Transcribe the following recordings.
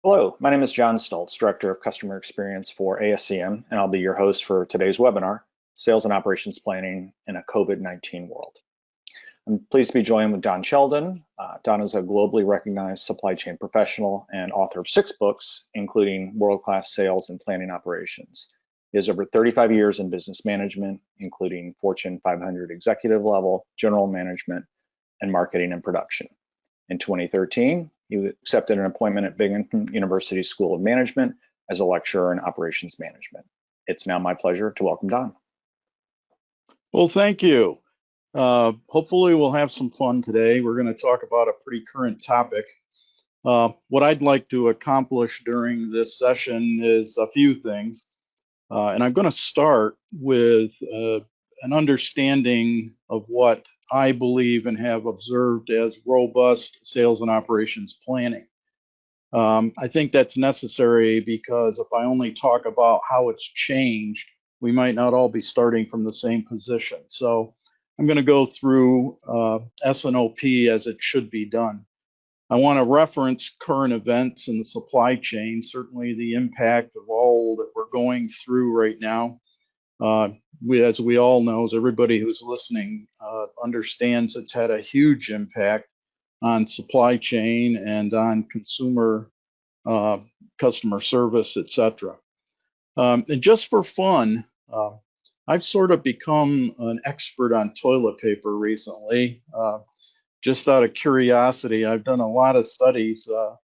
Hello, my name is John Stoltz, Director of Customer Experience for ASCM, and I'll be your host for today's webinar, Sales and Operations Planning in a COVID-19 World. I'm pleased to be joined with Don Sheldon. Don is a globally recognized supply chain professional and author of 6 books, including World-Class Sales and Planning Operations. He has over 35 years in business management, including Fortune 500 executive level, general management, and marketing and production. In 2013, he accepted an appointment at Binghamton University School of Management as a lecturer in operations management. It's now my pleasure to welcome Don. Well, thank you. Hopefully we'll have some fun today. We're going to talk about a pretty current topic. What I'd like to accomplish during this session is a few things. And I'm going to start with an understanding of what I believe and have observed as robust sales and operations planning. I think that's necessary because if I only talk about how it's changed, we might not all be starting from the same position. So I'm going to go through S&OP as it should be done. I want to reference current events in the supply chain, certainly the impact of all that we're going through right now. As we all know, as everybody who's listening understands, it's had a huge impact on supply chain and on consumer customer service, etc. And just for fun, I've sort of become an expert on toilet paper recently. Just out of curiosity, I've done a lot of studies, so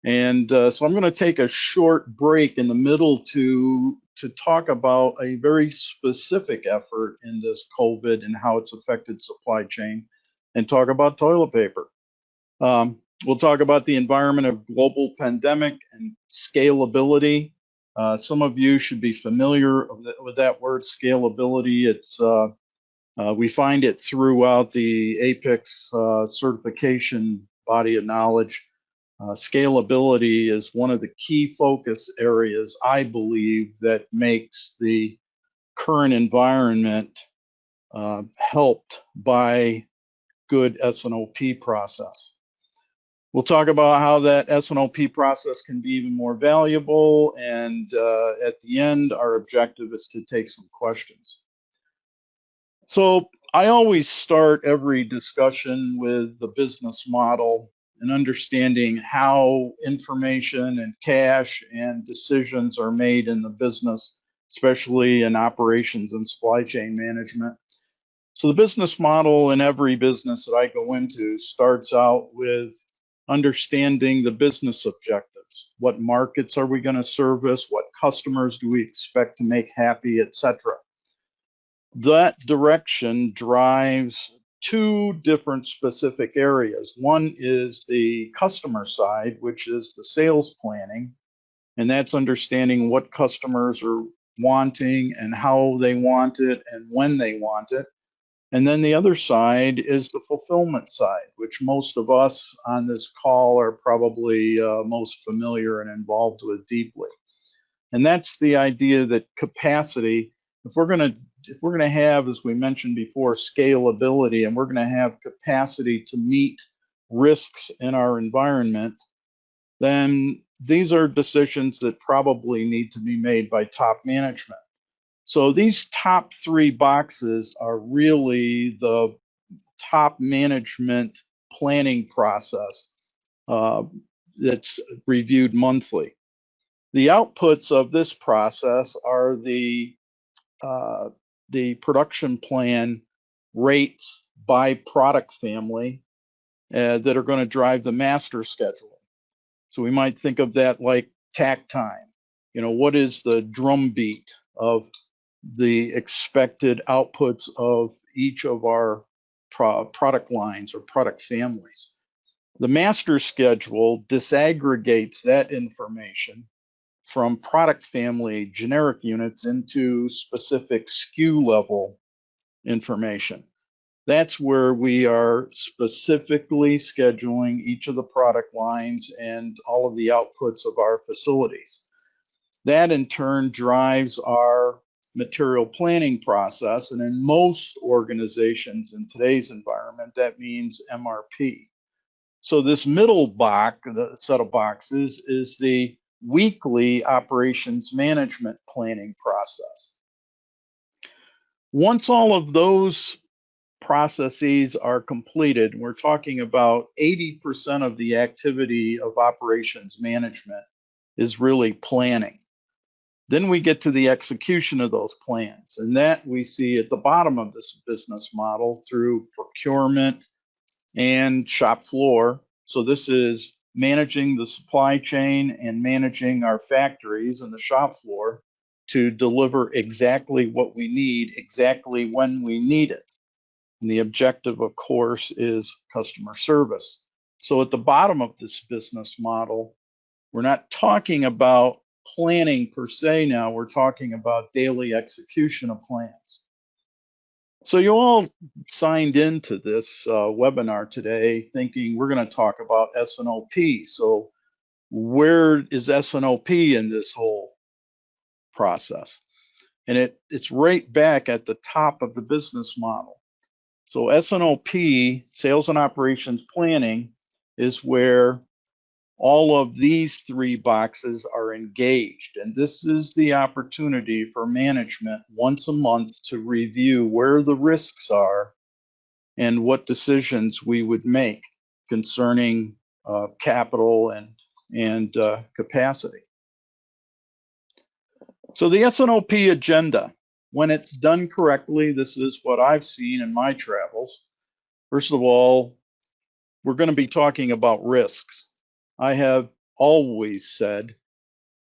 I'm going to take a short break in the middle to talk about a very specific effort in this COVID and how it's affected supply chain, and talk about toilet paper. We'll talk about the environment of global pandemic and scalability. Some of you should be familiar with that word, scalability. It's we find it throughout the APICS certification body of knowledge. Scalability is one of the key focus areas, I believe, that makes the current environment helped by good S&OP process. We'll talk about how that S&OP process can be even more valuable, and at the end, our objective is to take some questions. So I always start every discussion with the business model and understanding how information and cash and decisions are made in the business, especially in operations and supply chain management. So the business model in every business that I go into starts out with understanding the business objectives. What markets are we going to service? What customers do we expect to make happy, etc. That direction drives 2 different specific areas. One is the customer side, which is the sales planning, and that's understanding what customers are wanting and how they want it and when they want it. And then the other side is the fulfillment side, which most of us on this call are probably most familiar and involved with deeply. And that's the idea that capacity, if we're going to have, as we mentioned before, scalability, and we're going to have capacity to meet risks in our environment, then these are decisions that probably need to be made by top management. So these top 3 boxes are really the top management planning process that's reviewed monthly. The outputs of this process are the production plan rates by product family that are going to drive the master schedule. So we might think of that like tack time. You know, what is the drumbeat of the expected outputs of each of our product lines or product families? The master schedule disaggregates that information from product family generic units into specific SKU level information. That's where we are specifically scheduling each of the product lines and all of the outputs of our facilities. That in turn drives our material planning process, and in most organizations in today's environment, that means MRP. So this middle box, the set of boxes, is the weekly operations management planning process. Once all of those processes are completed, we're talking about 80% of the activity of operations management is really planning. Then we get to the execution of those plans, and that we see at the bottom of this business model through procurement and shop floor. So this is managing the supply chain and managing our factories and the shop floor to deliver exactly what we need, exactly when we need it. And the objective, of course, is customer service. So at the bottom of this business model, we're not talking about planning per se now, we're talking about daily execution of plans. So you all signed into this webinar today thinking we're going to talk about S&OP. So where is S&OP in this whole process? And it's right back at the top of the business model. So S&OP, sales and operations planning, is where all of these three boxes are engaged. And this is the opportunity for management once a month to review where the risks are and what decisions we would make concerning capital and capacity. So the S&OP agenda, when it's done correctly, this is what I've seen in my travels. First of all, we're going to be talking about risks. I have always said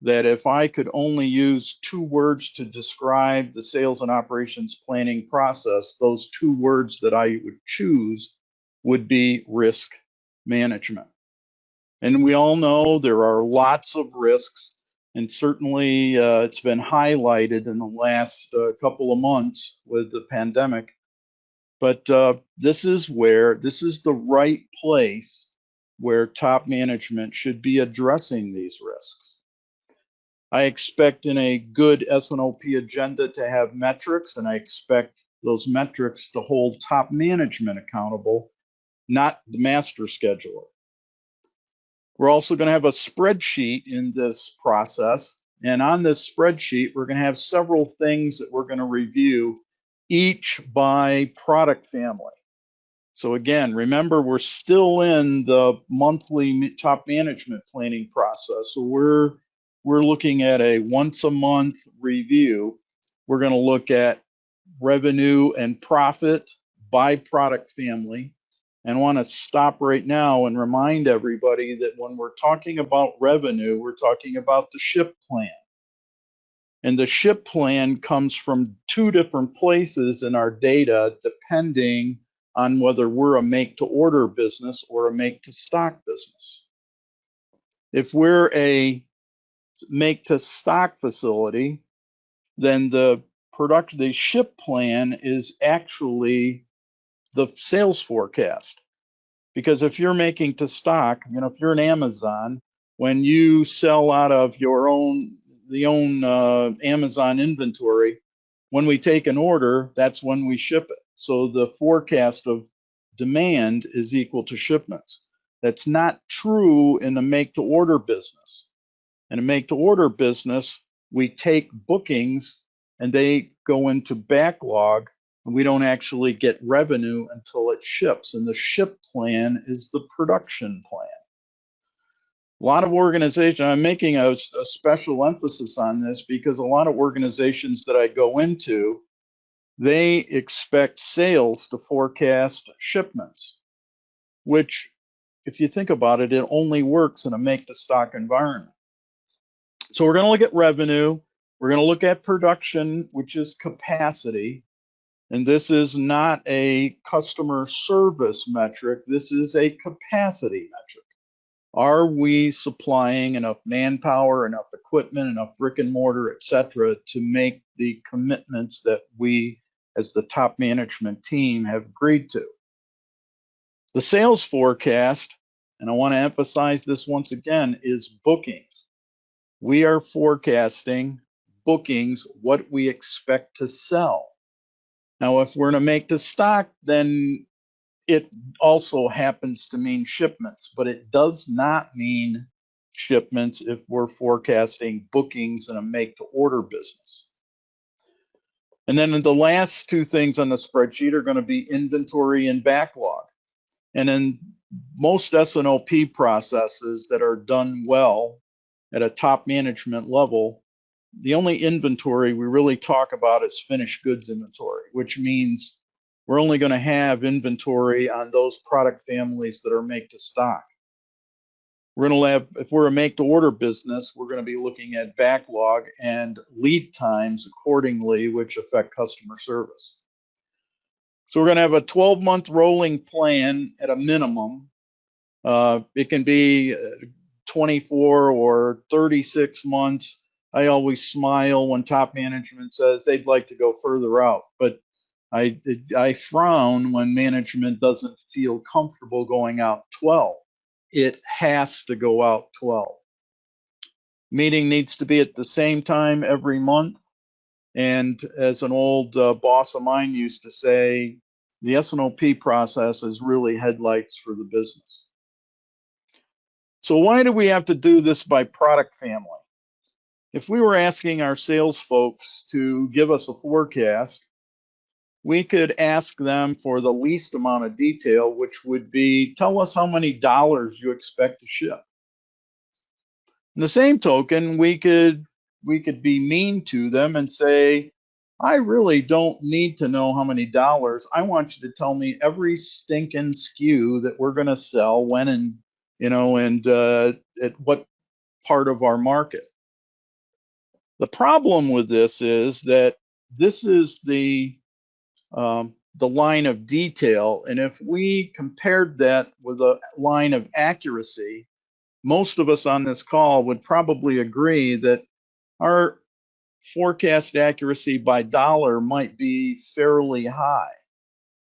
that if I could only use 2 words to describe the sales and operations planning process, those 2 words that I would choose would be risk management. And we all know there are lots of risks, and certainly it's been highlighted in the last couple of months with the pandemic. But this is the right place where top management should be addressing these risks. I expect in a good S&OP agenda to have metrics, and I expect those metrics to hold top management accountable, not the master scheduler. We're also going to have a spreadsheet in this process, and on this spreadsheet, we're going to have several things that we're going to review, each by product family. So again, remember, we're still in the monthly top management planning process. So we're looking at a once a month review. We're going to look at revenue and profit by product family. And I want to stop right now and remind everybody that when we're talking about revenue, we're talking about the ship plan. And the ship plan comes from 2 different places in our data, depending on whether we're a make-to-order business or a make-to-stock business. If we're a make-to-stock facility, then the ship plan is actually the sales forecast. Because if you're making to stock, if you're an Amazon, when you sell out of your own Amazon inventory, when we take an order, that's when we ship it. So the forecast of demand is equal to shipments. That's not true in the make-to-order business. In a make-to-order business, we take bookings and they go into backlog, and we don't actually get revenue until it ships. And the ship plan is the production plan. A lot of organizations, I'm making a special emphasis on this because a lot of organizations that I go into, they expect sales to forecast shipments, which, if you think about it, it only works in a make-to-stock environment. So we're going to look at revenue. We're going to look at production, which is capacity. And this is not a customer service metric. This is a capacity metric. Are we supplying enough manpower, enough equipment, enough brick and mortar, et cetera, to make the commitments that we, as the top management team, have agreed to? The sales forecast, and I want to emphasize this once again, is bookings. We are forecasting bookings, what we expect to sell. Now, if we're going to make to stock, then it also happens to mean shipments, but it does not mean shipments if we're forecasting bookings in a make-to-order business. And then the last two things on the spreadsheet are going to be inventory and backlog. And in most S&OP processes that are done well at a top management level, the only inventory we really talk about is finished goods inventory, which means we're only going to have inventory on those product families that are make to stock. We're going to have, if we're a make to order business, we're going to be looking at backlog and lead times accordingly, which affect customer service. So we're going to have a 12-month rolling plan at a minimum. It can be 24 or 36 months. I always smile when top management says they'd like to go further out, but I frown when management doesn't feel comfortable going out 12. It has to go out 12. Meeting needs to be at the same time every month. And as an old boss of mine used to say, the S&OP process is really headlights for the business. So why do we have to do this by product family? If we were asking our sales folks to give us a forecast, we could ask them for the least amount of detail, which would be, tell us how many dollars you expect to ship. In the same token, we could be mean to them and say, I really don't need to know how many dollars. I want you to tell me every stinking SKU that we're going to sell, when, and at what part of our market. The problem with this is that this is the line of detail, and if we compared that with a line of accuracy, most of us on this call would probably agree that our forecast accuracy by dollar might be fairly high.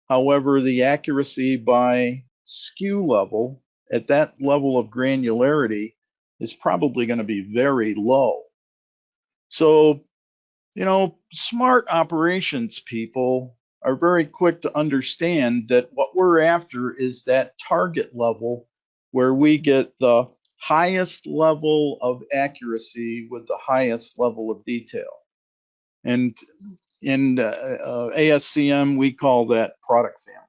However, the accuracy by SKU level, at that level of granularity, is probably going to be very low. So, smart operations people are very quick to understand that what we're after is that target level where we get the highest level of accuracy with the highest level of detail. And in ASCM, we call that product family.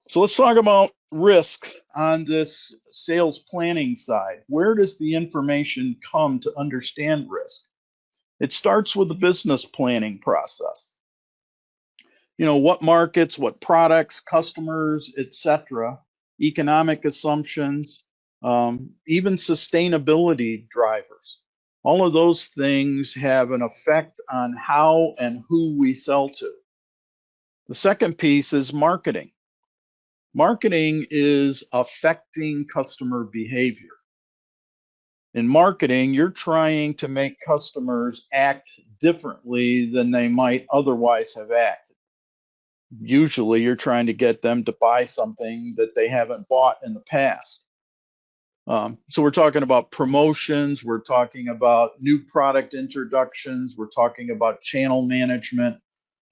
So let's talk about risk on this sales planning side. Where does the information come to understand risk? It starts with the business planning process. What markets, what products, customers, etc., economic assumptions, even sustainability drivers. All of those things have an effect on how and who we sell to. The second piece is marketing. Marketing is affecting customer behavior. In marketing, you're trying to make customers act differently than they might otherwise have acted. Usually, you're trying to get them to buy something that they haven't bought in the past. So we're talking about promotions, we're talking about new product introductions, we're talking about channel management.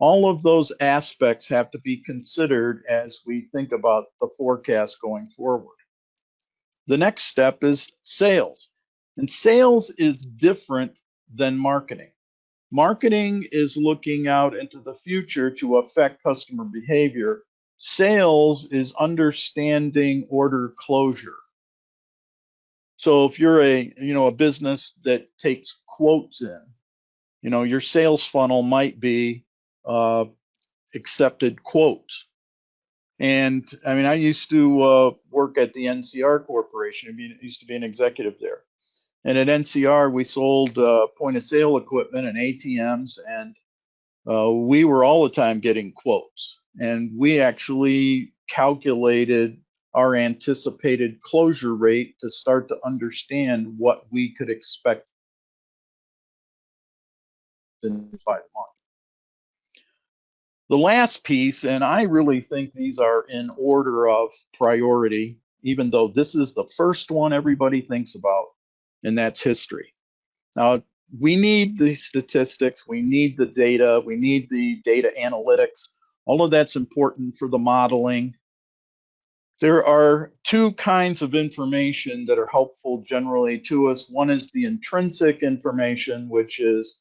All of those aspects have to be considered as we think about the forecast going forward. The next step is sales. And sales is different than marketing. Marketing is looking out into the future to affect customer behavior. Sales is understanding order closure. So if you're a business that takes quotes in, your sales funnel might be accepted quotes. And I used to work at the NCR Corporation. I used to be an executive there. And at NCR, we sold point of sale equipment and ATMs, and we were all the time getting quotes. And we actually calculated our anticipated closure rate to start to understand what we could expect in 5 months. The last piece, and I really think these are in order of priority, even though this is the first one everybody thinks about, and that's history. Now, we need the statistics, we need the data, we need the data analytics. All of that's important for the modeling. There are two kinds of information that are helpful generally to us. One is the intrinsic information, which is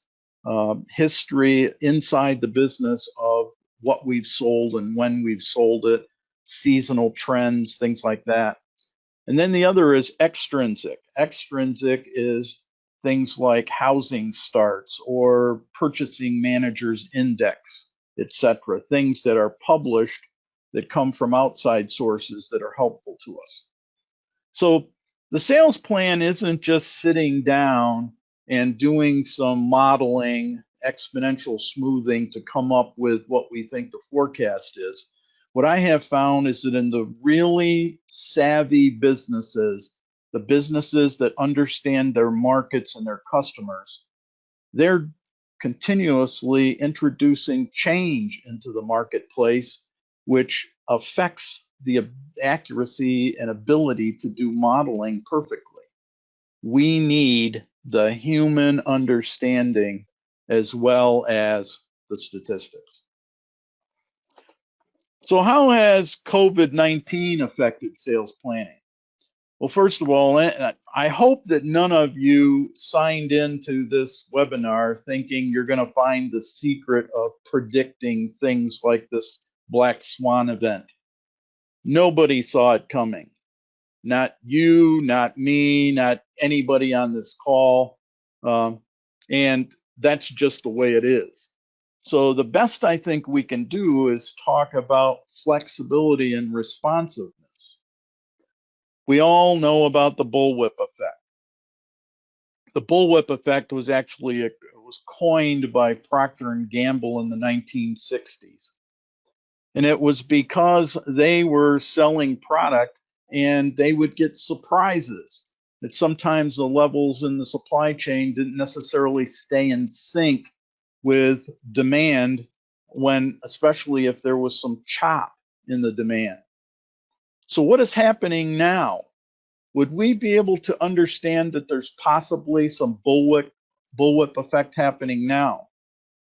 history inside the business of what we've sold and when we've sold it, seasonal trends, things like that. And then the other is extrinsic. Extrinsic is things like housing starts or purchasing managers index, etc., things that are published that come from outside sources that are helpful to us. So the sales plan isn't just sitting down and doing some modeling, exponential smoothing to come up with what we think the forecast is. What I have found is that in the really savvy businesses, the businesses that understand their markets and their customers, they're continuously introducing change into the marketplace, which affects the accuracy and ability to do modeling perfectly. We need the human understanding as well as the statistics. So how has COVID-19 affected sales planning? Well, first of all, I hope that none of you signed into this webinar thinking you're going to find the secret of predicting things like this black swan event. Nobody saw it coming. Not you, not me, not anybody on this call. And that's just the way it is. So the best I think we can do is talk about flexibility and responsiveness. We all know about the bullwhip effect. The bullwhip effect was actually was coined by Procter and Gamble in the 1960s. And it was because they were selling product and they would get surprises that sometimes the levels in the supply chain didn't necessarily stay in sync with demand, when especially if there was some chop in the demand. So what is happening now? Would we be able to understand that there's possibly some bullwhip effect happening now?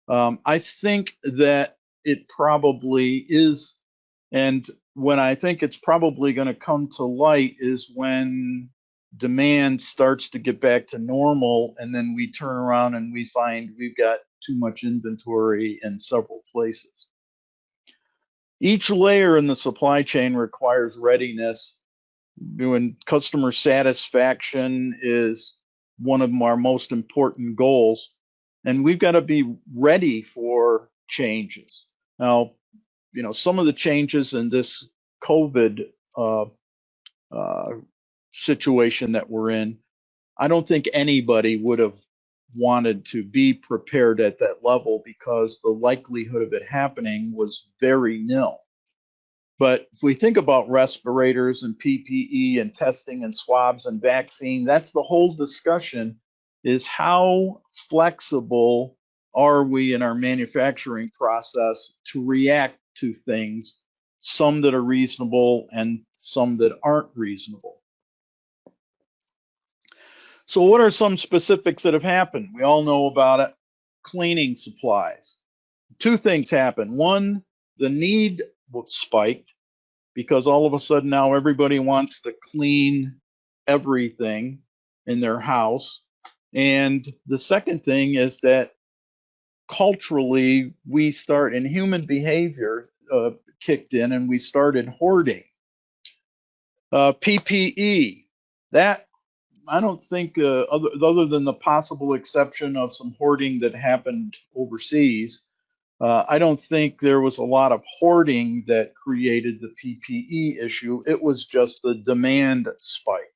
I think that it probably is. And when I think it's probably going to come to light is when demand starts to get back to normal, and then we turn around and we find we've got too much inventory in several places. Each layer in the supply chain requires readiness. When customer satisfaction is one of our most important goals, and we've got to be ready for changes. Now, some of the changes in this COVID situation that we're in, I don't think anybody would have wanted to be prepared at that level because the likelihood of it happening was very nil. But if we think about respirators and PPE and testing and swabs and vaccine, that's the whole discussion, is how flexible are we in our manufacturing process to react to things, some that are reasonable and some that aren't reasonable. So what are some specifics that have happened? We all know about it. Cleaning supplies. Two things happened. One, the need spiked because all of a sudden now everybody wants to clean everything in their house. And the second thing is that culturally we start, and human behavior kicked in, and we started hoarding. PPE, that I don't think, other than the possible exception of some hoarding that happened overseas, I don't think there was a lot of hoarding that created the PPE issue. It was just the demand spike.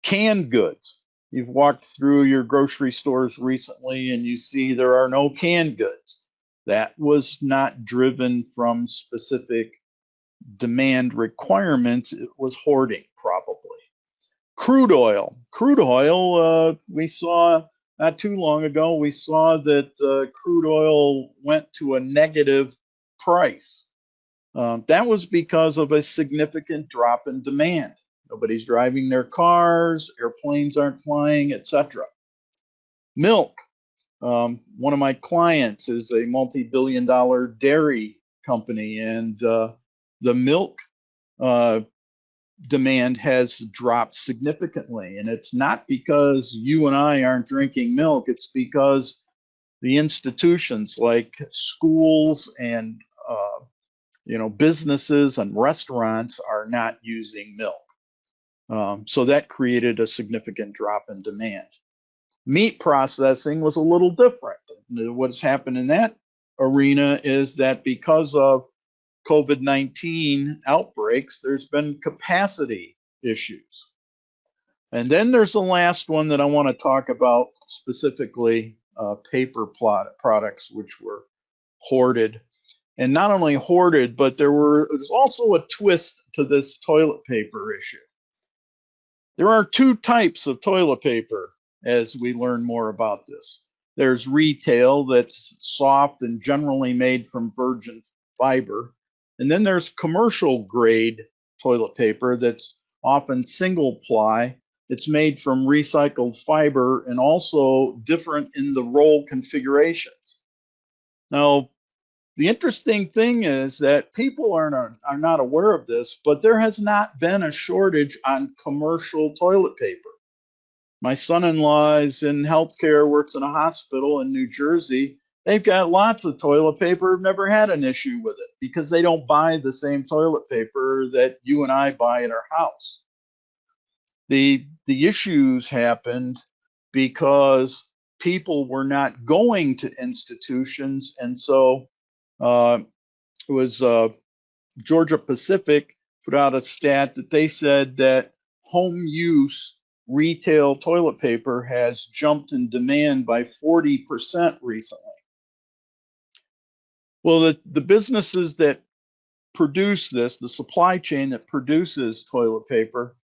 Canned goods. You've walked through your grocery stores recently and you see there are no canned goods. That was not driven from specific demand requirements. It was hoarding, probably. Crude oil. Crude oil, we saw not too long ago, we saw that crude oil went to a negative price. That was because of a significant drop in demand. Nobody's driving their cars, airplanes aren't flying, etc. Milk. One of my clients is a multi-billion-dollar dairy company, and the milk demand has dropped significantly. And it's not because you and I aren't drinking milk, it's because the institutions like schools and businesses and restaurants are not using milk. So that created a significant drop in demand. Meat processing was a little different. What's happened in that arena is that because of COVID-19 outbreaks, there's been capacity issues. And then there's the last one that I want to talk about specifically, paper products, which were hoarded. And not only hoarded, but there's also a twist to this toilet paper issue. There are two types of toilet paper as we learn more about this. There's retail, that's soft and generally made from virgin fiber. And then there's commercial grade toilet paper that's often single ply. It's made from recycled fiber and also different in the roll configurations. Now, the interesting thing is that people are not aware of this, but there has not been a shortage on commercial toilet paper. My son-in-law is in healthcare, works in a hospital in New Jersey. They've got lots of toilet paper, never had an issue with it because they don't buy the same toilet paper that you and I buy at our house. The issues happened because people were not going to institutions, and so it was Georgia Pacific put out a stat that they said that home use retail toilet paper has jumped in demand by 40% recently. Well, the businesses that produce this, the supply chain that produces toilet paper,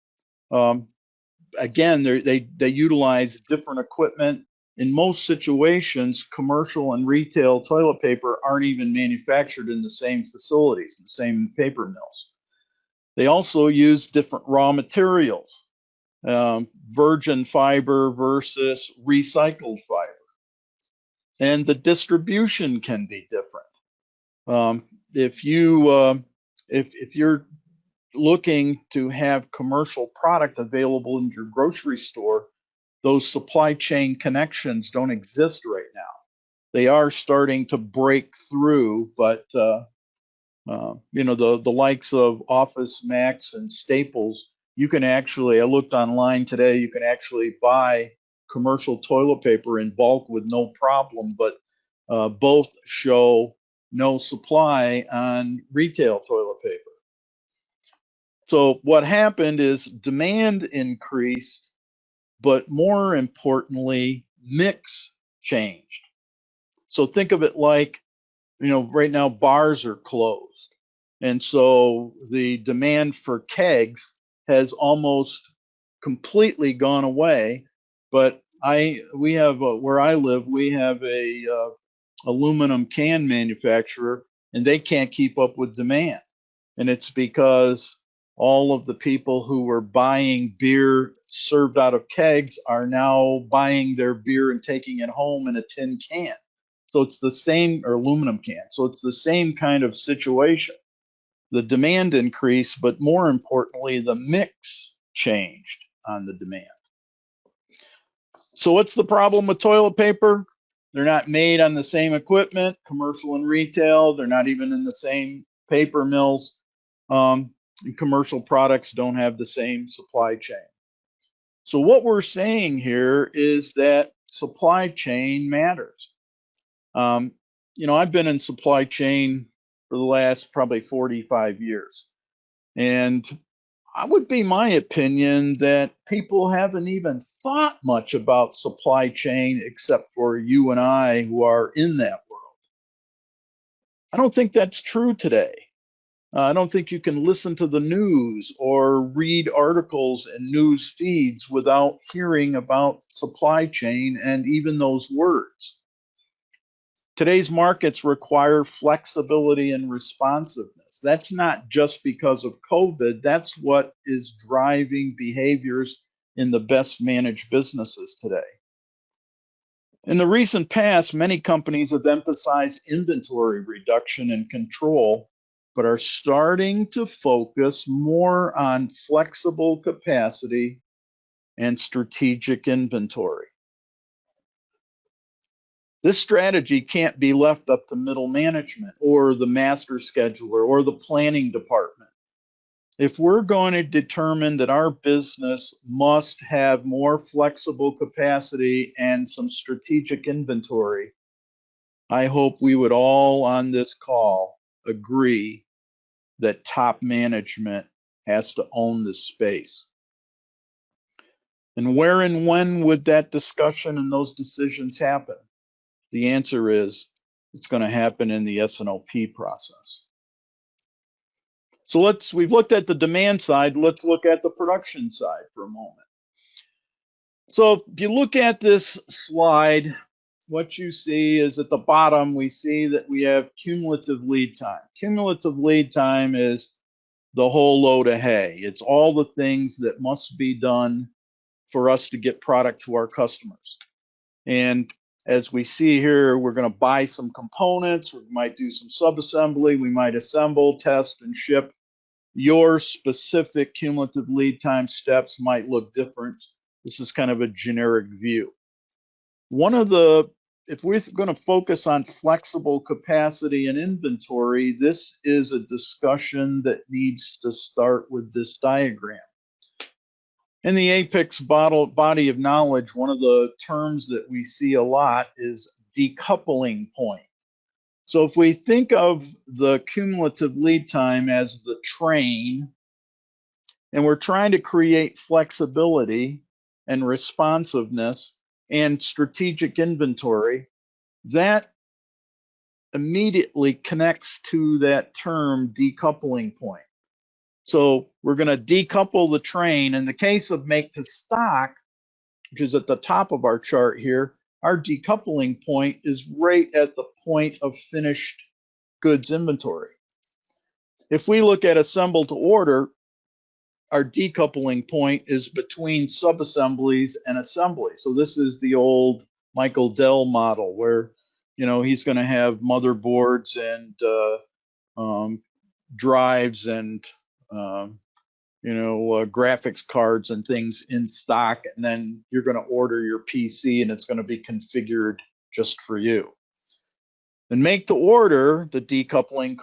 again, they utilize different equipment. In most situations, commercial and retail toilet paper aren't even manufactured in the same facilities, in the same paper mills. They also use different raw materials. Virgin fiber versus recycled fiber. And the distribution can be different. If you're looking to have commercial product available in your grocery store, those supply chain connections don't exist right now. They are starting to break through, but the likes of Office Max and Staples, you can actually, I looked online today, you can actually buy commercial toilet paper in bulk with no problem, but both show no supply on retail toilet paper. So what happened is demand increased, but more importantly, mix changed. So think of it like, right now bars are closed. And so the demand for kegs has almost completely gone away. But we have where I live, we have a aluminum can manufacturer, and they can't keep up with demand. And it's because all of the people who were buying beer served out of kegs are now buying their beer and taking it home in a tin can. So it's the same, or aluminum can. So it's the same kind of situation. The demand increased, but more importantly, the mix changed on the demand. So what's the problem with toilet paper? They're not made on the same equipment, commercial and retail. They're not even in the same paper mills. And commercial products don't have the same supply chain. So what we're saying here is that supply chain matters. I've been in supply chain for the last probably 45 years. And I would be my opinion that people haven't even thought much about supply chain except for you and I who are in that world. I don't think that's true today. I don't think you can listen to the news or read articles and news feeds without hearing about supply chain and even those words. Today's markets require flexibility and responsiveness. That's not just because of COVID. That's what is driving behaviors in the best managed businesses today. In the recent past, many companies have emphasized inventory reduction and control, but are starting to focus more on flexible capacity and strategic inventory. This strategy can't be left up to middle management or the master scheduler or the planning department. If we're going to determine that our business must have more flexible capacity and some strategic inventory, I hope we would all on this call agree that top management has to own this space. And where and when would that discussion and those decisions happen? The answer is it's going to happen in the S&OP process. So we've looked at the demand side, let's look at the production side for a moment. So if you look at this slide, what you see is at the bottom, we see that we have cumulative lead time. Cumulative lead time is the whole load of hay. It's all the things that must be done for us to get product to our customers. And as we see here, we're going to buy some components, we might do some subassembly, we might assemble, test, and ship. Your specific cumulative lead time steps might look different. This is kind of a generic view. If we're going to focus on flexible capacity and inventory, this is a discussion that needs to start with this diagram. In the Apex body of knowledge, one of the terms that we see a lot is decoupling point. So if we think of the cumulative lead time as the train, and we're trying to create flexibility and responsiveness and strategic inventory, that immediately connects to that term decoupling point. So we're going to decouple the train. In the case of make to stock, which is at the top of our chart here, our decoupling point is right at the point of finished goods inventory. If we look at assemble to order, our decoupling point is between subassemblies and assembly. So this is the old Michael Dell model where, he's going to have motherboards and drives and graphics cards and things in stock, and then you're going to order your PC and it's going to be configured just for you. And make to order, the decoupling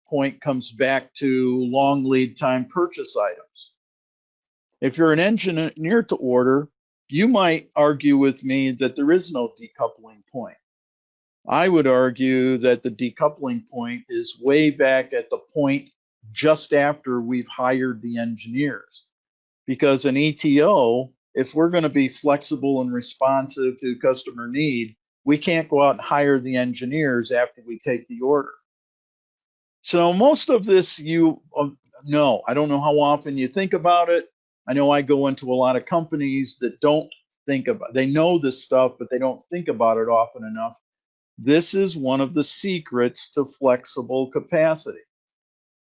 point comes back to long lead time purchase items. If you're an engineer to order, you might argue with me that there is no decoupling point. I would argue that the decoupling point is way back at the point just after we've hired the engineers. Because in ETO, if we're going to be flexible and responsive to customer need, we can't go out and hire the engineers after we take the order. So most of this you know. I don't know how often you think about it. I know I go into a lot of companies that don't think about it. They know this stuff, but they don't think about it often enough. This is one of the secrets to flexible capacity.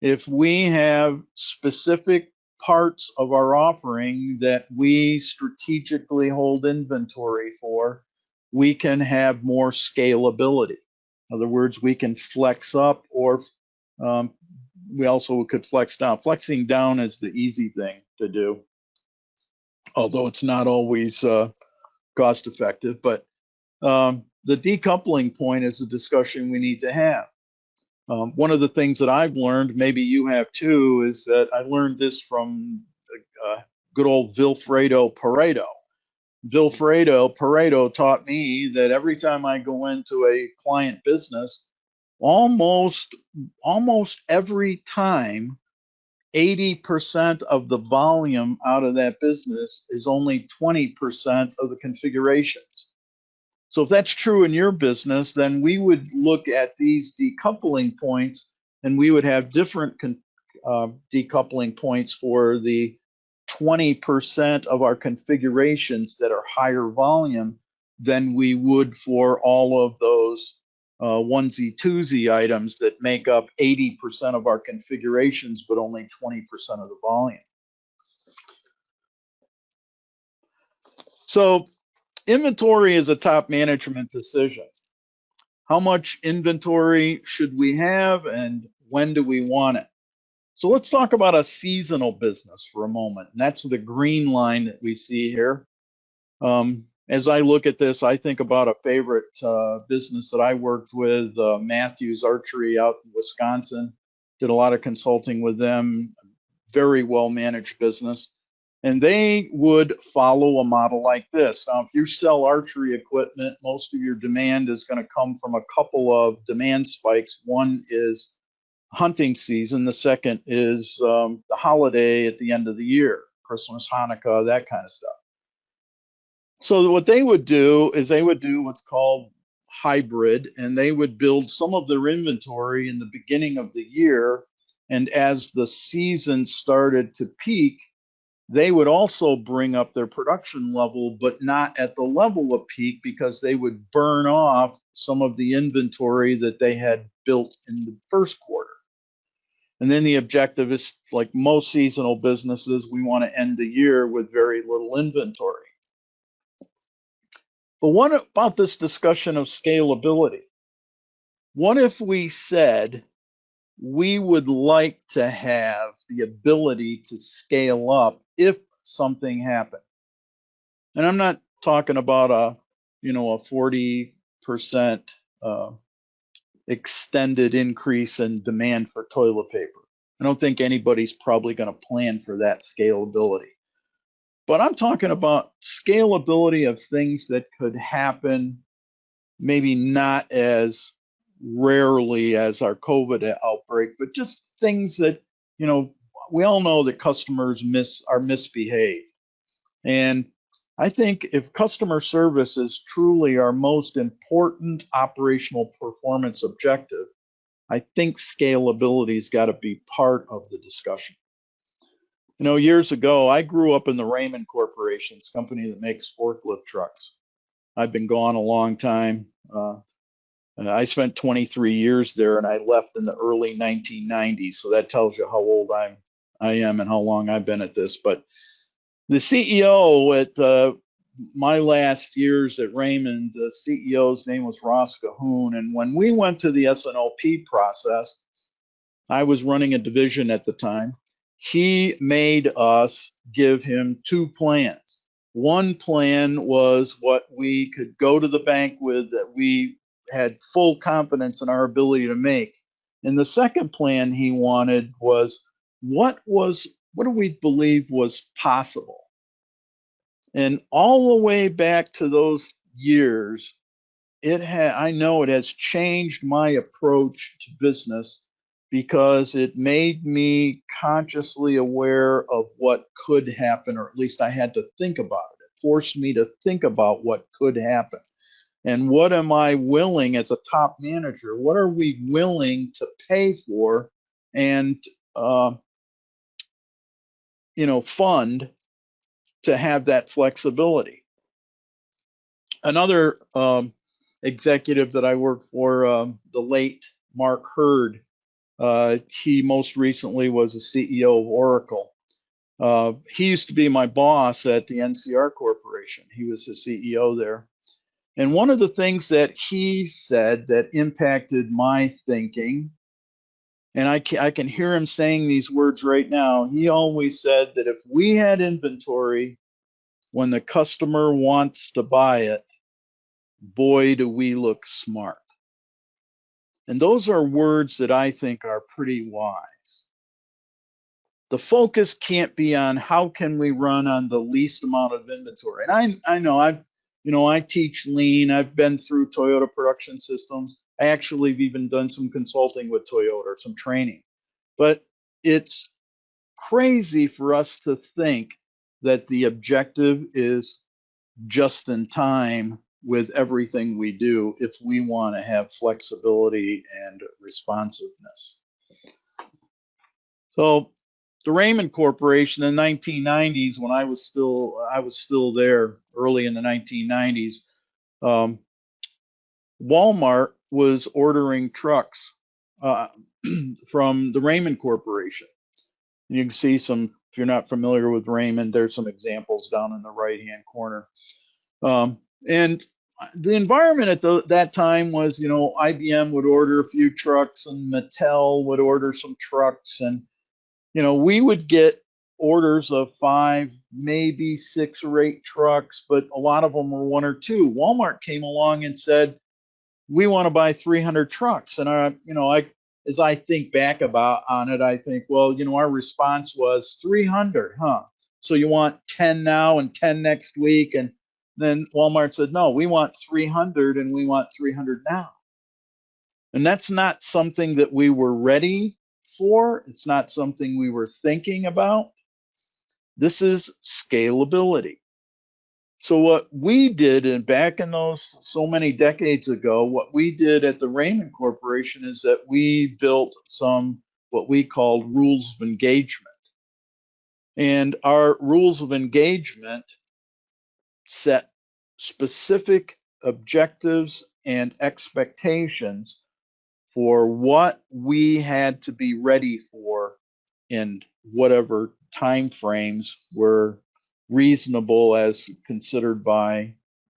If we have specific parts of our offering that we strategically hold inventory for, we can have more scalability. In other words, we can flex up, or we also could flex down. Flexing down is the easy thing to do, although it's not always cost effective. But the decoupling point is a discussion we need to have. One of the things that I've learned, maybe you have too, is that I learned this from good old Vilfredo Pareto. Vilfredo Pareto taught me that every time I go into a client business, almost every time, 80% of the volume out of that business is only 20% of the configurations. So if that's true in your business, then we would look at these decoupling points, and we would have different decoupling points for the 20% of our configurations that are higher volume than we would for all of those onesie twosie items that make up 80% of our configurations, but only 20% of the volume. So Inventory is a top management decision. How much inventory should we have and when do we want it? So let's talk about a seasonal business for a moment. And that's the green line that we see here. As I look at this, I think about a favorite business that I worked with, Matthews Archery out in Wisconsin. Did a lot of consulting with them, very well managed business. And they would follow a model like this. Now, if you sell archery equipment, most of your demand is going to come from a couple of demand spikes. One is hunting season. The second is the holiday at the end of the year, Christmas, Hanukkah, that kind of stuff. So what they would do is they would do what's called hybrid, and they would build some of their inventory in the beginning of the year. And as the season started to peak, they would also bring up their production level, but not at the level of peak because they would burn off some of the inventory that they had built in the first quarter. And then the objective is, like most seasonal businesses, we want to end the year with very little inventory. But what about this discussion of scalability? What if we said we would like to have the ability to scale up if something happened? And I'm not talking about a 40% extended increase in demand for toilet paper. I don't think anybody's probably going to plan for that scalability. But I'm talking about scalability of things that could happen, maybe not as rarely as our COVID outbreak, but just things that, we all know that customers are misbehaved. And I think if customer service is truly our most important operational performance objective, I think scalability's got to be part of the discussion. Years ago, I grew up in the Raymond Corporation's company that makes forklift trucks. I've been gone a long time. And I spent 23 years there, and I left in the early 1990s. So that tells you how old I am and how long I've been at this. But the CEO at my last years at Raymond, the CEO's name was Ross Cahoon. And when we went to the S&OP process, I was running a division at the time. He made us give him two plans. One plan was what we could go to the bank with, that we had full confidence in our ability to make. And the second plan he wanted was what do we believe was possible? And all the way back to those years, I know it has changed my approach to business because it made me consciously aware of what could happen, or at least I had to think about it. It forced me to think about what could happen. And what am I willing as a top manager? What are we willing to pay for and fund to have that flexibility? Another executive that I worked for, the late Mark Hurd, he most recently was the CEO of Oracle. He used to be my boss at the NCR Corporation. He was the CEO there. And one of the things that he said that impacted my thinking, and I can hear him saying these words right now, he always said that if we had inventory when the customer wants to buy it, boy, do we look smart. And those are words that I think are pretty wise. The focus can't be on how can we run on the least amount of inventory. And I know I teach lean. I've been through Toyota production systems. I actually have even done some consulting with Toyota, some training. But it's crazy for us to think that the objective is just in time with everything we do if we want to have flexibility and responsiveness. So the Raymond Corporation in the 1990s, when I was still there early in the 1990s, Walmart was ordering trucks from the Raymond Corporation. You can see some, if you're not familiar with Raymond, there's some examples down in the right-hand corner. And the environment at that time was, IBM would order a few trucks and Mattel would order some trucks. And, we would get orders of 5, maybe 6 or 8 trucks, but a lot of them were 1 or 2. Walmart came along and said, we want to buy 300 trucks. And as I think back on it, I think, well, our response was 300, huh? So you want 10 now and 10 next week. And then Walmart said, no, we want 300 and we want 300 now. And that's not something that we were ready for. It's not something we were thinking about. This is scalability. So what we did, and back in those so many decades ago, what we did at the Raymond Corporation is that we built some what we called rules of engagement. And our rules of engagement set specific objectives and expectations for what we had to be ready for in whatever time frames were reasonable as considered by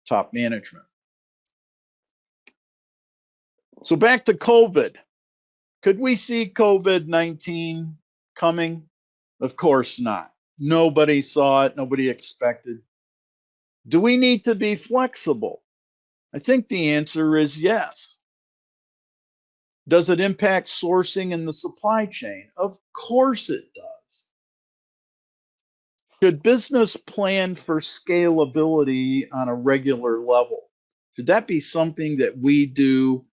top management. So back to COVID. Could we see COVID-19 coming? Of course not. Nobody saw it. Nobody expected. Do we need to be flexible? I think the answer is yes. Does it impact sourcing in the supply chain? Of course it does. Should business plan for scalability on a regular level? Should that be something that we do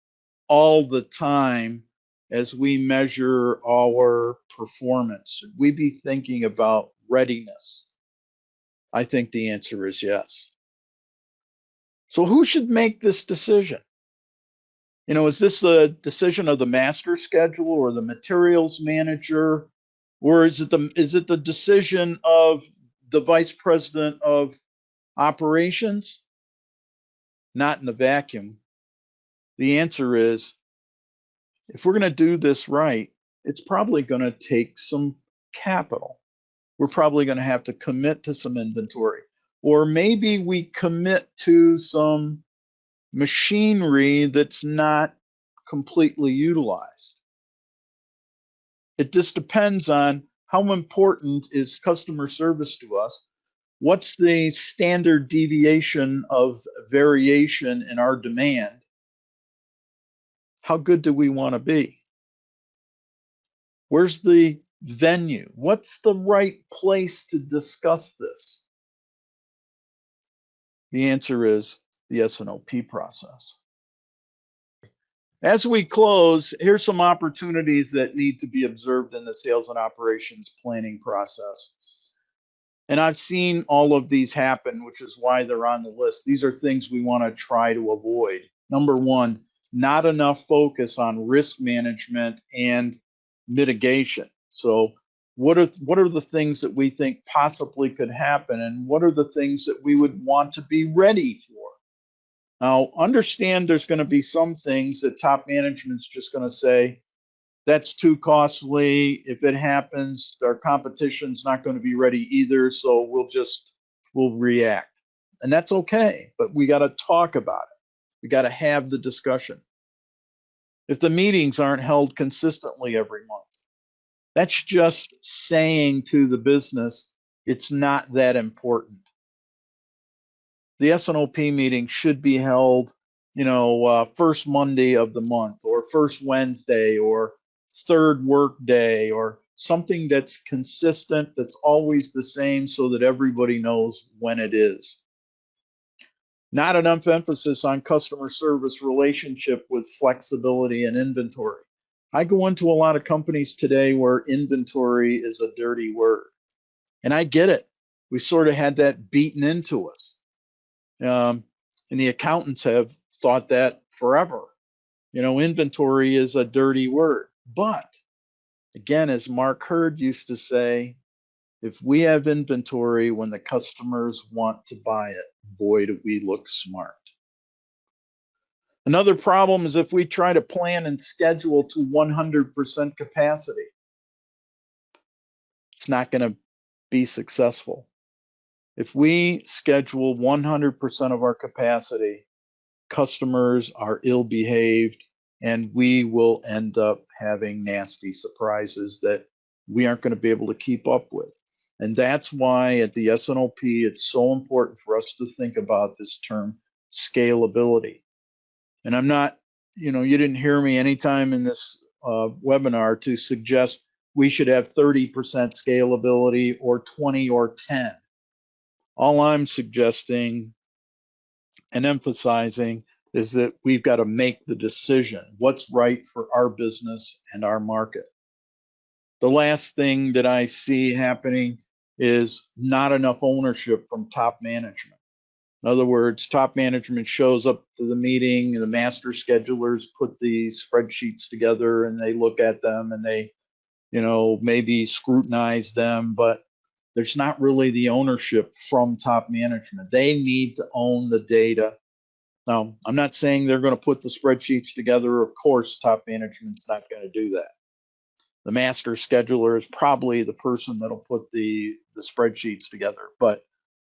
all the time as we measure our performance? Should we be thinking about readiness? I think the answer is yes. So who should make this decision? Is this a decision of the master schedule or the materials manager? Or is it the decision of the vice president of operations? Not in the vacuum. The answer is, if we're going to do this right, it's probably going to take some capital. We're probably going to have to commit to some inventory. Or maybe we commit to some machinery that's not completely utilized. It just depends on how important is customer service to us. What's the standard deviation of variation in our demand? How good do we want to be? Where's the venue? What's the right place to discuss this? The answer is the S&OP process. As we close, here's some opportunities that need to be observed in the sales and operations planning process. And I've seen all of these happen, which is why they're on the list. These are things we want to try to avoid. Number one, not enough focus on risk management and mitigation. So what are the things that we think possibly could happen, and what are the things that we would want to be ready for? Now, understand there's going to be some things that top management's just going to say, that's too costly. If it happens, our competition's not going to be ready either, so we'll react. And that's okay, but we got to talk about it. We got to have the discussion. If the meetings aren't held consistently every month, that's just saying to the business, it's not that important. The S&OP meeting should be held, first Monday of the month, or first Wednesday, or third work day, or something that's consistent, that's always the same, so that everybody knows when it is. Not enough emphasis on customer service relationship with flexibility and inventory. I go into a lot of companies today where inventory is a dirty word. And I get it. We sort of had that beaten into us. And the accountants have thought that forever. Inventory is a dirty word. But again, as Mark Hurd used to say, if we have inventory when the customers want to buy it, boy, do we look smart. Another problem is if we try to plan and schedule to 100% capacity, it's not going to be successful. If we schedule 100% of our capacity, customers are ill-behaved, and we will end up having nasty surprises that we aren't going to be able to keep up with. And that's why at the S&OP, it's so important for us to think about this term scalability. And I'm not, you didn't hear me anytime in this webinar to suggest we should have 30% scalability or 20 or 10. All I'm suggesting and emphasizing is that we've got to make the decision what's right for our business and our market. The last thing that I see happening is not enough ownership from top management. In other words, top management shows up to the meeting and the master schedulers put these spreadsheets together and they look at them and they, maybe scrutinize them, but there's not really the ownership from top management. They need to own the data. Now, I'm not saying they're going to put the spreadsheets together. Of course, top management's not going to do that. The master scheduler is probably the person that'll put the spreadsheets together, but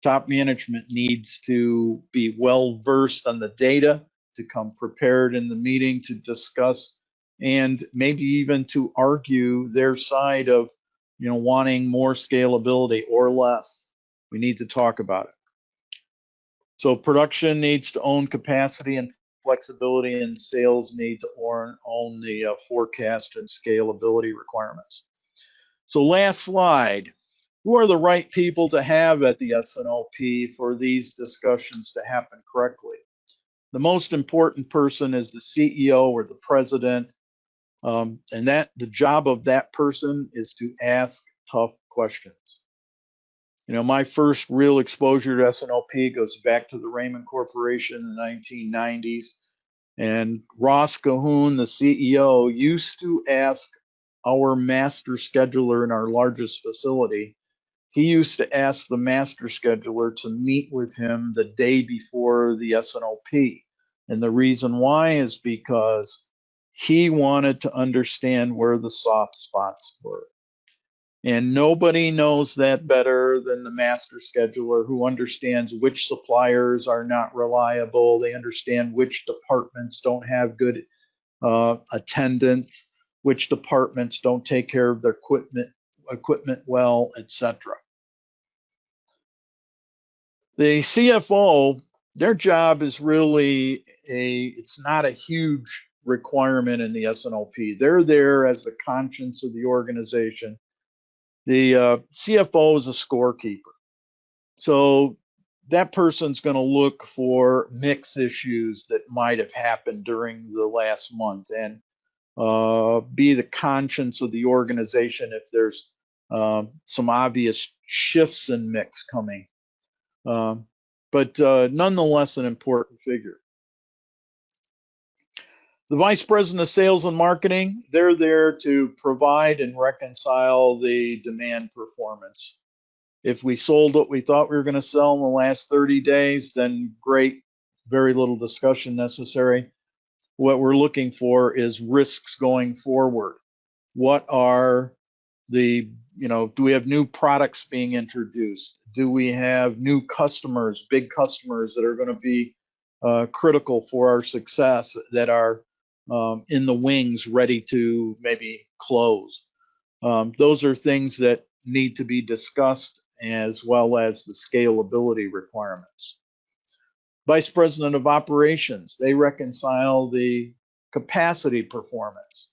top management needs to be well versed on the data, to come prepared in the meeting to discuss, and maybe even to argue their side of, wanting more scalability or less. We need to talk about it. So production needs to own capacity and flexibility, and sales need to own the forecast and scalability requirements. So last slide. Who are the right people to have at the S&OP for these discussions to happen correctly? The most important person is the CEO or the president, and the job of that person is to ask tough questions. My first real exposure to S&OP goes back to the Raymond Corporation in the 1990s, and Ross Cahoon, the CEO, used to ask our master scheduler in our largest facility. He used to ask the master scheduler to meet with him the day before the S&OP. And the reason why is because he wanted to understand where the soft spots were. And nobody knows that better than the master scheduler, who understands which suppliers are not reliable. They understand which departments don't have good attendance, which departments don't take care of their equipment well, etc. The CFO, their job is really it's not a huge requirement in the S&OP. They're there as the conscience of the organization. The CFO is a scorekeeper. So that person's going to look for mix issues that might have happened during the last month and be the conscience of the organization if there's some obvious shifts in mix coming. But nonetheless, an important figure. The vice president of sales and marketing, they're there to provide and reconcile the demand performance. If we sold what we thought we were going to sell in the last 30 days, then great, very little discussion necessary. What we're looking for is risks going forward. What are do we have new products being introduced? Do we have new customers, big customers that are going to be critical for our success, that are in the wings, ready to maybe close? Those are things that need to be discussed, as well as the scalability requirements. Vice President of Operations, they reconcile the capacity performance.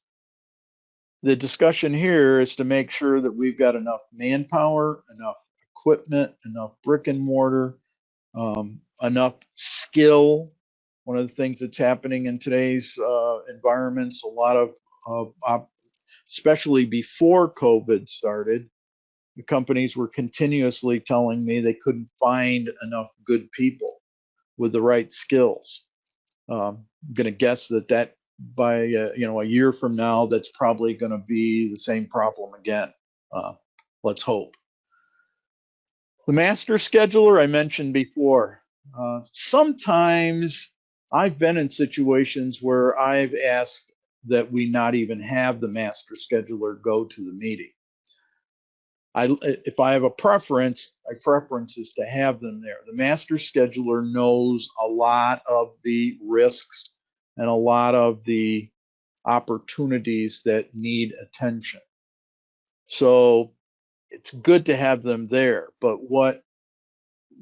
The discussion here is to make sure that we've got enough manpower, enough equipment, enough brick and mortar, enough skill. One of the things that's happening in today's environments, a lot of especially before COVID started, the companies were continuously telling me they couldn't find enough good people with the right skills. I'm going to guess that by a year from now, that's probably going to be the same problem again. Let's hope. The master scheduler I mentioned before. Sometimes I've been in situations where I've asked that we not even have the master scheduler go to the meeting. If I have a preference, my preference is to have them there. The master scheduler knows a lot of the risks and a lot of the opportunities that need attention. So it's good to have them there. But what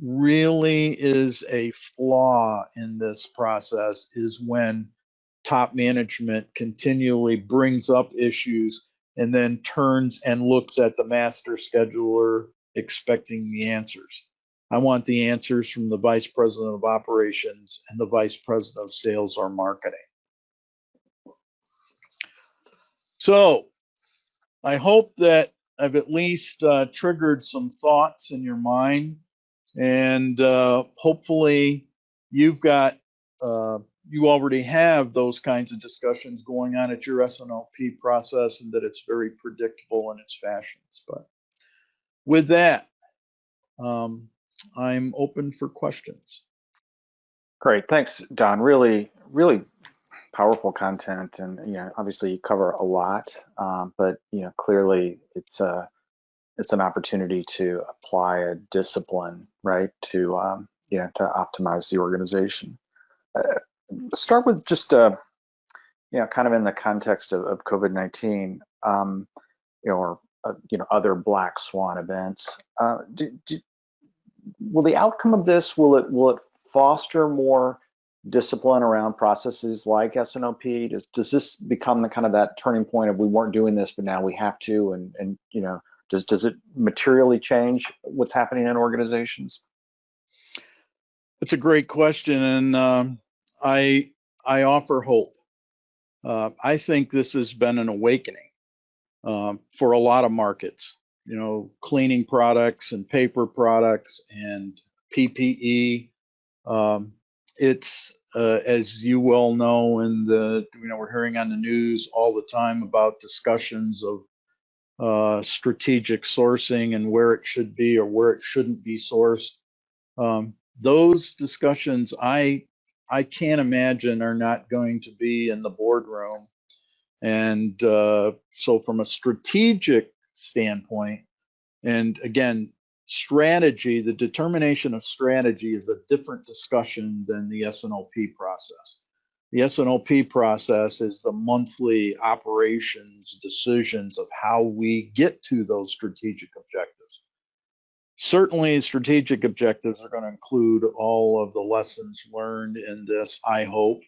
really is a flaw in this process is when top management continually brings up issues and then turns and looks at the master scheduler expecting the answers. I want the answers from the vice president of operations and the vice president of sales or marketing. So I hope that I've at least triggered some thoughts in your mind, and hopefully you've got you already have those kinds of discussions going on at your S&OP process, and that it's very predictable in its fashions. But with that, I'm open for questions. Great, thanks, Don. Really, really powerful content, and obviously you cover a lot, but clearly it's an opportunity to apply a discipline, right, to to optimize the organization. Start with just kind of in the context of COVID-19, or other black swan events. Will the outcome of this, will it foster more discipline around processes like S&OP? Does this become the kind of that turning point of we weren't doing this, but now we have to, and does it materially change what's happening in organizations? It's a great question, and I offer hope. I think this has been an awakening for a lot of markets. Cleaning products and paper products and PPE. It's as you well know, and we're hearing on the news all the time about discussions of strategic sourcing and where it should be or where it shouldn't be sourced. Those discussions, I can't imagine, are not going to be in the boardroom. And so from a strategic standpoint, and again, strategy, the determination of strategy is a different discussion than the S&OP process. The S&OP process is the monthly operations decisions of how we get to those strategic objectives. Certainly, strategic objectives are going to include all of the lessons learned in this, I hope.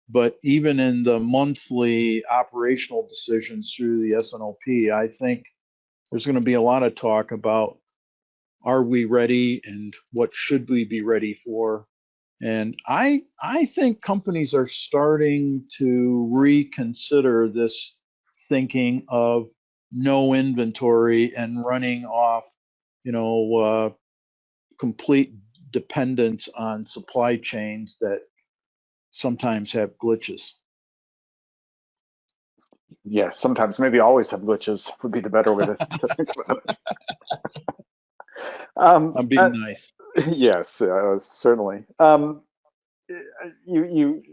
But even in the monthly operational decisions through the S&OP, I think there's going to be a lot of talk about, are we ready and what should we be ready for? And I think companies are starting to reconsider this thinking of no inventory and running off, complete dependence on supply chains that sometimes have glitches. Yeah, sometimes, maybe always have glitches would be the better way to think about it. I'm being nice. Yes, certainly. You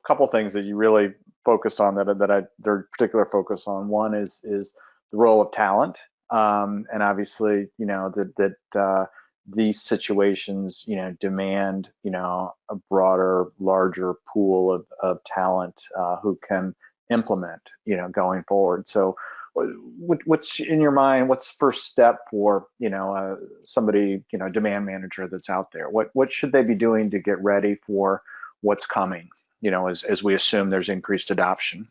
couple things that you really focused on their particular focus on. One is the role of talent, and obviously, that these situations, demand, a broader, larger pool of talent who can implement, going forward. So what's in your mind, what's the first step for, somebody, demand manager that's out there? What should they be doing to get ready for what's coming, as we assume there's increased adoption?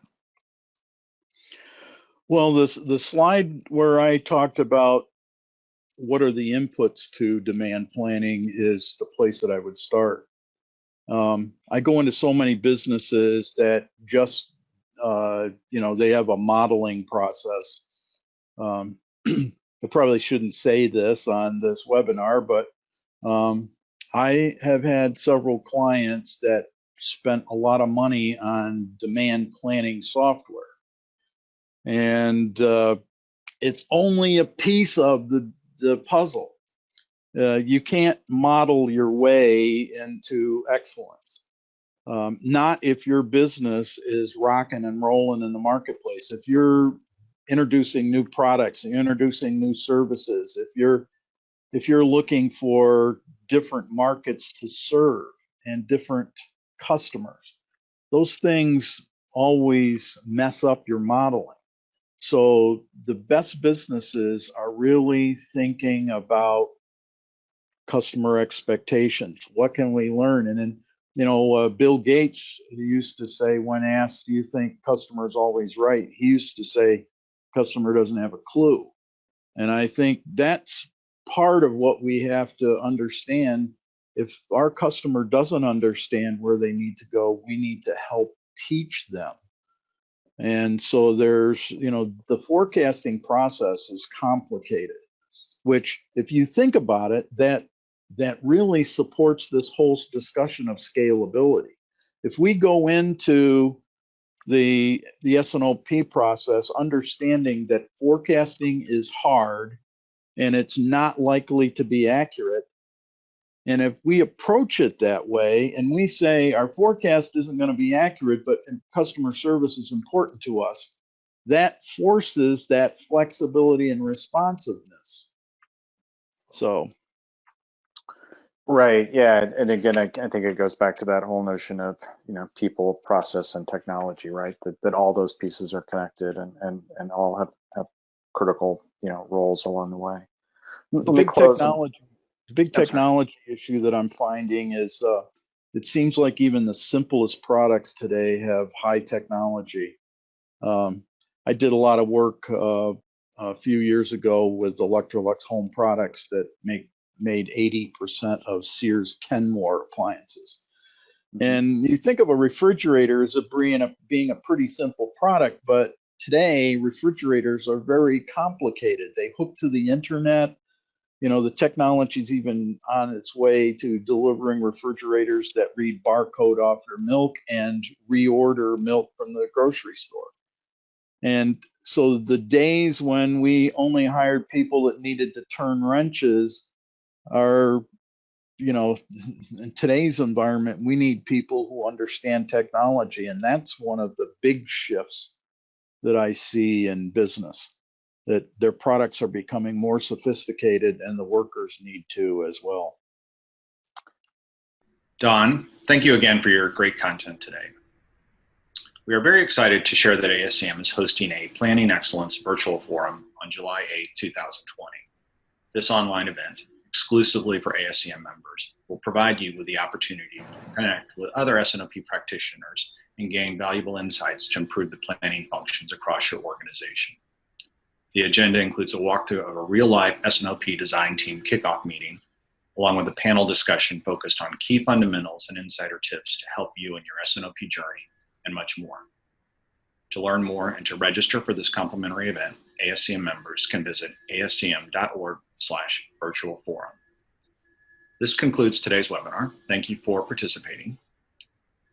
Well, the slide where I talked about what are the inputs to demand planning is the place that I would start. I go into so many businesses that just they have a modeling process. I probably shouldn't say this on this webinar, but I have had several clients that spent a lot of money on demand planning software. And it's only a piece of the puzzle. You can't model your way into excellence. Not if your business is rocking and rolling in the marketplace. If you're introducing new products, introducing new services, if you're looking for different markets to serve and different customers, those things always mess up your modeling. So the best businesses are really thinking about customer expectations. What can we learn? And then, Bill Gates used to say, when asked, do you think customer is always right? He used to say, customer doesn't have a clue. And I think that's part of what we have to understand. If our customer doesn't understand where they need to go, we need to help teach them. And so there's, the forecasting process is complicated, which if you think about it, that really supports this whole discussion of scalability. If we go into the S&OP process, understanding that forecasting is hard and it's not likely to be accurate, and if we approach it that way and we say our forecast isn't going to be accurate, but customer service is important to us, that forces that flexibility and responsiveness. So. Right. Yeah. And again, I think it goes back to that whole notion of, people, process, and technology, right? That all those pieces are connected and all have critical, roles along the way. The big technology issue that I'm finding is it seems like even the simplest products today have high technology. I did a lot of work a few years ago with Electrolux home products that made 80% of Sears Kenmore appliances. Mm-hmm. And you think of a refrigerator as being a pretty simple product, but today refrigerators are very complicated. They hook to the internet. The technology is even on its way to delivering refrigerators that read barcode off their milk and reorder milk from the grocery store. And so the days when we only hired people that needed to turn wrenches are, in today's environment, we need people who understand technology. And that's one of the big shifts that I see in business, that their products are becoming more sophisticated and the workers need to as well. Don, thank you again for your great content today. We are very excited to share that ASCM is hosting a Planning Excellence virtual forum on July 8, 2020. This online event, exclusively for ASCM members, will provide you with the opportunity to connect with other S&OP practitioners and gain valuable insights to improve the planning functions across your organization. The agenda includes a walkthrough of a real-life S&OP design team kickoff meeting, along with a panel discussion focused on key fundamentals and insider tips to help you in your S&OP journey, and much more. To learn more and to register for this complimentary event, ASCM members can visit ascm.org/virtual forum. This concludes today's webinar. Thank you for participating.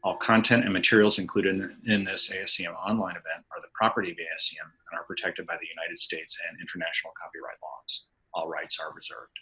All content and materials included in this ASCM online event are the property of ASCM and are protected by the United States and international copyright laws. All rights are reserved.